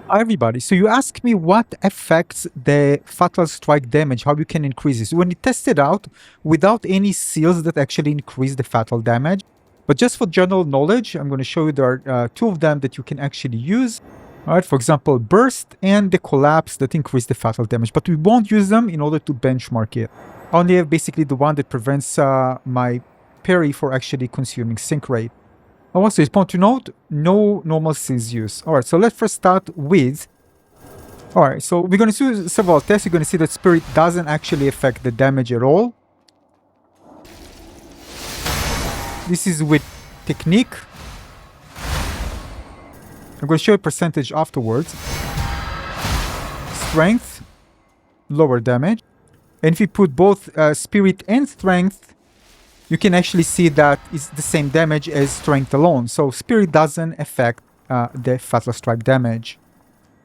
Hi everybody. So you asked me what affects the fatal strike damage, how you can increase this. When you test it out without any seals that actually increase the fatal damage, but just for general knowledge, I'm going to show you there are two of them that you can actually use. All right, for example, burst and the collapse that increase the fatal damage, but we won't use them in order to benchmark it. I only have basically the one that prevents my parry for actually consuming sync rate. Also, it's important to note, no normal seals use. All right, so let's first start with... All right, so we're going to do several tests. You're going to see that Spirit doesn't actually affect the damage at all. This is with Technique. I'm going to show you percentage afterwards. Strength, lower damage. And if you put both Spirit and Strength, you can actually see that it's the same damage as Strength alone. So Spirit doesn't affect the Fatal Strike damage.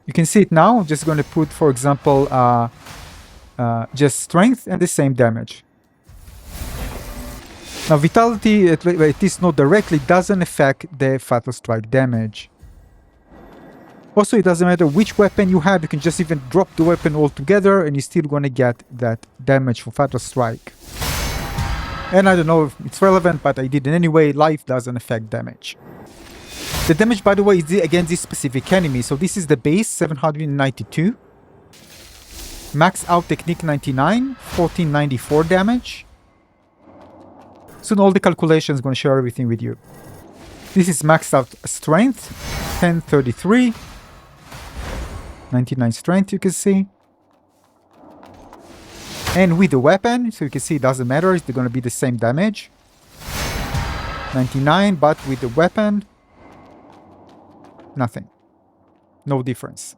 You can see it now. I'm just going to put, for example, just Strength and the same damage. Now, Vitality, at least not directly, doesn't affect the Fatal Strike damage. Also, it doesn't matter which weapon you have. You can just even drop the weapon altogether and you're still going to get that damage for Fatal Strike. And I don't know if it's relevant, but I did it anyway. Life doesn't affect damage. The damage, by the way, is against this specific enemy. So this is the base, 792. Max out Technique 99, 1494 damage. Soon all the calculations, going to share everything with you. This is maxed out Strength, 1033. 99 Strength, you can see. And with the weapon, so you can see it doesn't matter, it's going to be the same damage. 99, but with the weapon, nothing. No difference.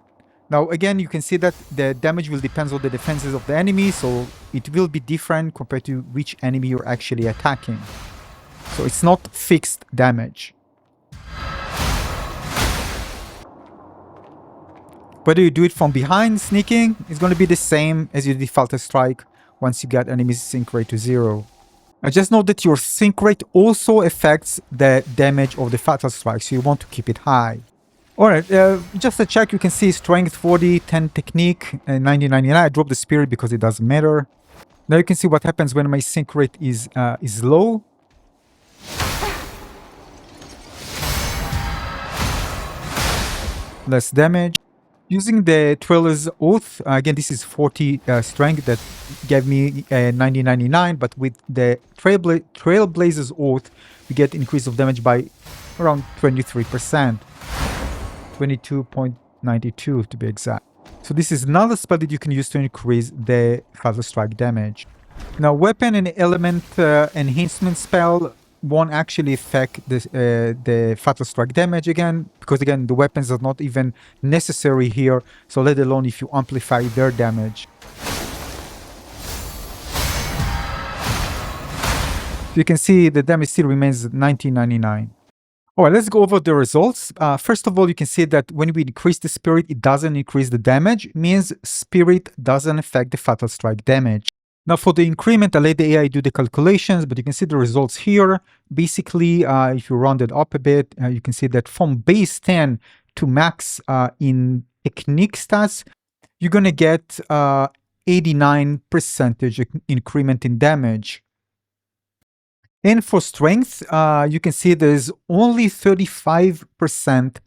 Now, again, you can see that the damage will depend on the defenses of the enemy, so it will be different compared to which enemy you're actually attacking. So it's not fixed damage. Whether you do it from behind, sneaking, it's going to be the same as your default strike once you get enemy's sync rate to 0. I just know that your sync rate also affects the damage of the fatal strike, so you want to keep it high. Alright, just a check, you can see Strength 40, 10 Technique, and 90-99. I dropped the Spirit because it doesn't matter. Now you can see what happens when my sync rate is low. Less damage. Using the Trailer's Oath, again, this is 40 strength that gave me 90-99, but with the Trailblazer's Oath, we get increase of damage by around 23%. 22.92 to be exact. So this is another spell that you can use to increase the Fatal Strike damage. Now, weapon and element enhancement spell won't actually affect the Fatal Strike damage again, because again, the weapons are not even necessary here, so let alone if you amplify their damage. You can see the damage still remains at 1999. Alright, let's go over the results. First of all, you can see that when we increase the Spirit, it doesn't increase the damage. It means Spirit doesn't affect the Fatal Strike damage. Now for the increment, I let the AI do the calculations, but you can see the results here. Basically, if you round it up a bit, you can see that from base 10 to max in Technique stats, you're going to get 89% increment in damage. And for Strength, you can see there's only 35%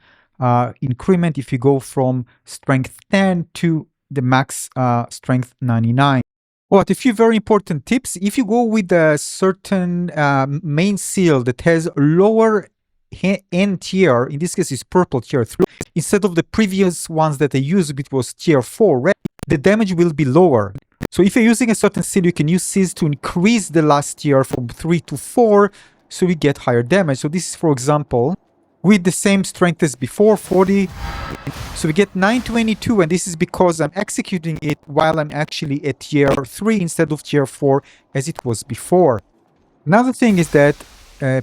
increment if you go from Strength 10 to the max Strength 99. But a few very important tips. If you go with a certain main seal that has lower end tier, in this case it's purple tier 3, instead of the previous ones that I used, which was tier 4, red, the damage will be lower. So if you're using a certain seal, you can use seals to increase the last tier from 3 to 4, so we get higher damage. So this is, for example, with the same strength as before, 40. So we get 922, and this is because I'm executing it while I'm actually at tier 3 instead of tier 4 as it was before. Another thing is that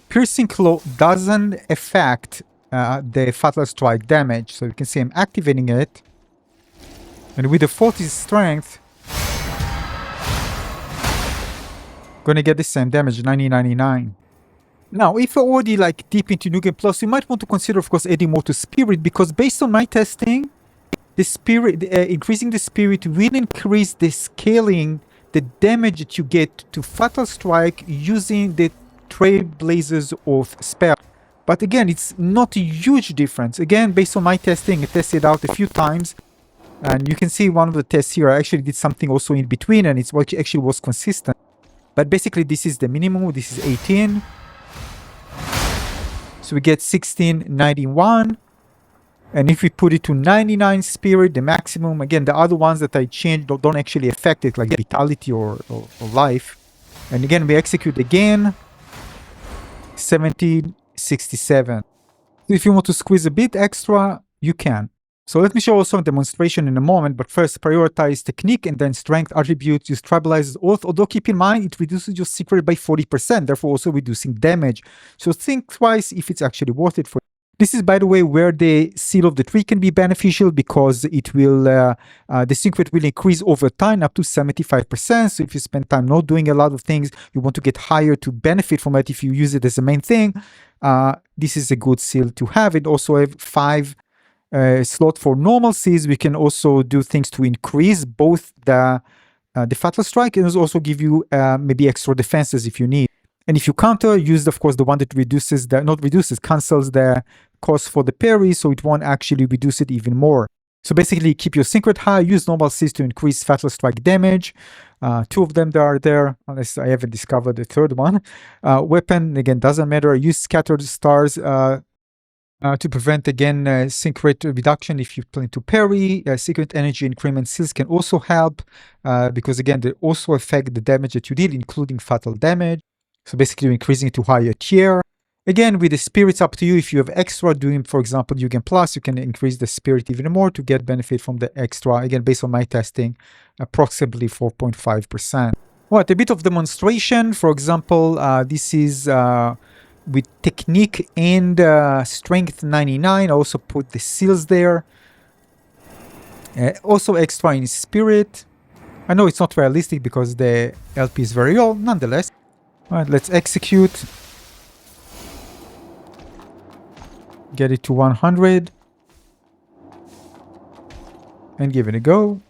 Piercing Claw doesn't affect the Fatal Strike damage. So you can see I'm activating it, and with the 40 strength, gonna get the same damage, 90-99. Now, if you're already deep into New Game Plus, you might want to consider, of course, adding more to Spirit, because based on my testing, the spirit, increasing the spirit will increase the scaling, the damage that you get to Fatal Strike using the Trailblazer's Oath spell. But again, it's not a huge difference. Again, based on my testing, I tested out a few times. And you can see one of the tests here, I actually did something also in between, and it's what actually was consistent. But basically, this is the minimum. This is 18. So we get 1691. And if we put it to 99 spirit, the maximum, again, the other ones that I changed don't actually affect it, like vitality or life. And again, we execute again, 1767. If you want to squeeze a bit extra, you can. So let me show also a demonstration in a moment, but first prioritize technique and then strength attributes. Use Trailblazer's Oath, although keep in mind it reduces your secret by 40%, therefore also reducing damage. So think twice if it's actually worth it for you. This is, by the way, where the Seal of the Tree can be beneficial because it will, the secret will increase over time up to 75%. So if you spend time not doing a lot of things, you want to get higher to benefit from it if you use it as a main thing. This is a good seal to have. It also have 5 slot for normal seals. We can also do things to increase both the Fatal Strike and also give you maybe extra defenses if you need. And if you counter, use of course the one that reduces the, not reduces, cancels the cost for the parry, so it won't actually reduce it even more. So basically keep your secret high, use normal seals to increase Fatal Strike damage. 2 of them that are there, unless I haven't discovered the third one. Weapon, again, doesn't matter. Use Scattered Stars to prevent, again, sync rate reduction if you plan to parry. Secret energy increment seals can also help because, again, they also affect the damage that you deal, including fatal damage. So basically, you're increasing it to higher tier. Again, with the spirits, up to you. If you have extra, doing, for example, Yugen Plus, you can increase the spirit even more to get benefit from the extra. Again, based on my testing, approximately 4.5%. Well, a bit of demonstration. For example, this is with technique and strength 99. I also put the seals there. Also extra in spirit. I know it's not realistic because the LP is very old, nonetheless. All right, let's execute. Get it to 100. And give it a go.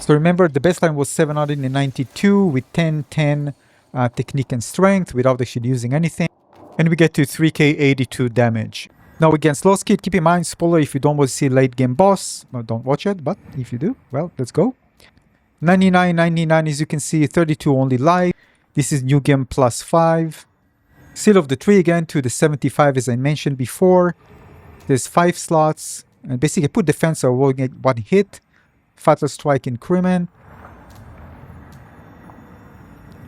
So remember, the baseline was 792 with 10, technique and strength without actually using anything. And we get to 3k82 damage. Now against Lost Kid, keep in mind, spoiler, if you don't want to see late game boss, well, don't watch it, but if you do, well, let's go. 99, 99, as you can see, 32 only life. This is New Game plus 5. Seal of the Tree again to the 75 as I mentioned before. There's 5 slots. And basically put defense or will get 1 hit. Fatal Strike increment.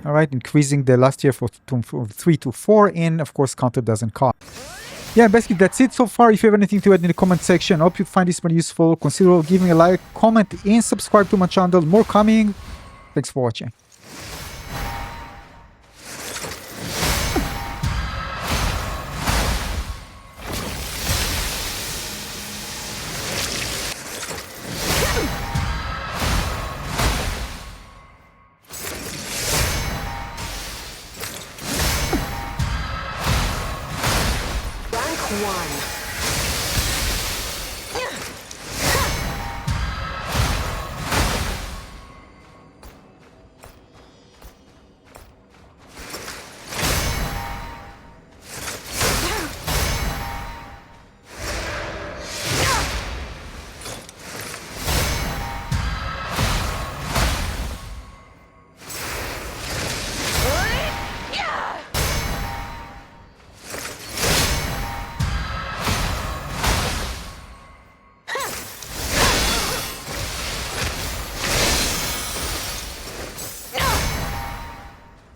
Alright, increasing the last year from 3 to 4, and of course counter doesn't cost. Yeah, basically that's it so far. If you have anything to add in the comment section, I hope you find this one useful. Consider giving a like, comment, and subscribe to my channel. More coming. Thanks for watching. One.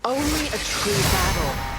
Only a true battle